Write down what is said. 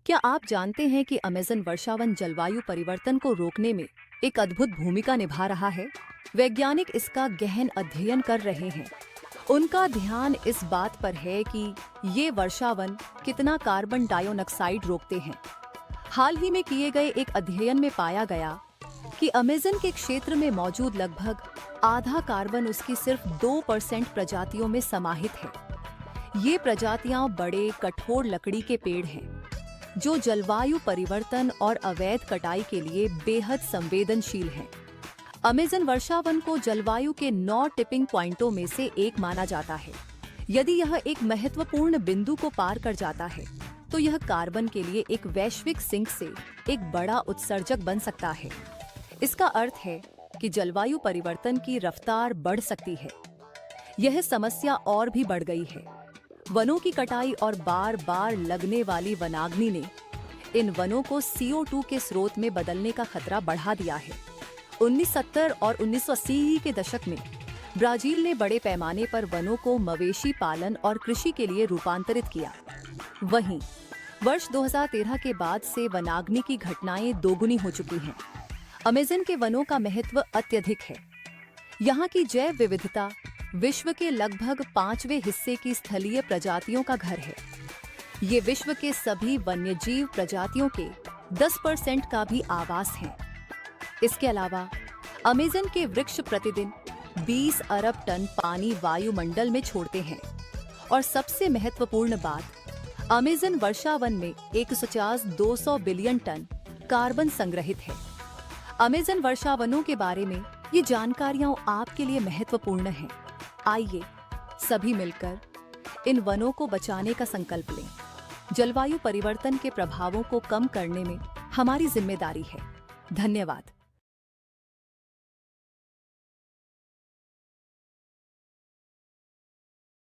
क्या आप जानते हैं कि अमेज़न वर्षावन जलवायु परिवर्तन को रोकने में एक अद्भुत भूमिका निभा रहा है? वैज्ञानिक इसका गहन अध्ययन कर रहे हैं। उनका ध्यान इस बात पर है कि ये वर्षावन कितना कार्बन डाइऑक्साइड रोकते हैं। हाल ही में किए गए एक अध्ययन में पाया गया कि अमेज़न के क्षेत्र में मौजूद लगभग आधा कार्बन उसकी सिर्फ 2% प्रजातियों में समाहित है। ये प्रजातियां बड़े कठोर लकड़ी के पेड़ हैं जो जलवायु परिवर्तन और अवैध कटाई के लिए बेहद संवेदनशील हैं। अमेज़न वर्षावन को जलवायु के 9 टिपिंग पॉइंटों में से एक माना जाता है। यदि यह एक महत्वपूर्ण बिंदु को पार कर जाता है तो यह कार्बन के लिए एक वैश्विक सिंक से एक बड़ा उत्सर्जक बन सकता है। इसका अर्थ है कि जलवायु परिवर्तन की रफ्तार बढ़ सकती है। यह समस्या और भी बढ़ गई है। वनों की कटाई और बार बार लगने वाली वनाग्नि ने इन वनों को CO2 के स्रोत में बदलने का खतरा बढ़ा दिया है। 1970 और 1980 के दशक में ब्राजील ने बड़े पैमाने पर वनों को मवेशी पालन और कृषि के लिए रूपांतरित किया। वहीं वर्ष 2013 के बाद से वनाग्नि की घटनाएं दोगुनी हो चुकी हैं। अमेज़न के वनों का महत्व अत्यधिक है। यहाँ की जैव विविधता विश्व के लगभग 5वें हिस्से की स्थलीय प्रजातियों का घर है। ये विश्व के सभी वन्यजीव प्रजातियों के 10% का भी आवास हैं। इसके अलावा अमेज़न के वृक्ष प्रतिदिन 20 अरब टन पानी वायुमंडल में छोड़ते हैं। और सबसे महत्वपूर्ण बात, अमेज़न वर्षावन में 150-200 बिलियन टन कार्बन संग्रहित है। अमेज़न वर्षावनों के बारे में ये जानकारियां आपके लिए महत्वपूर्ण हैं। आइए सभी मिलकर इन वनों को बचाने का संकल्प लें। जलवायु परिवर्तन के प्रभावों को कम करने में हमारी जिम्मेदारी है। धन्यवाद।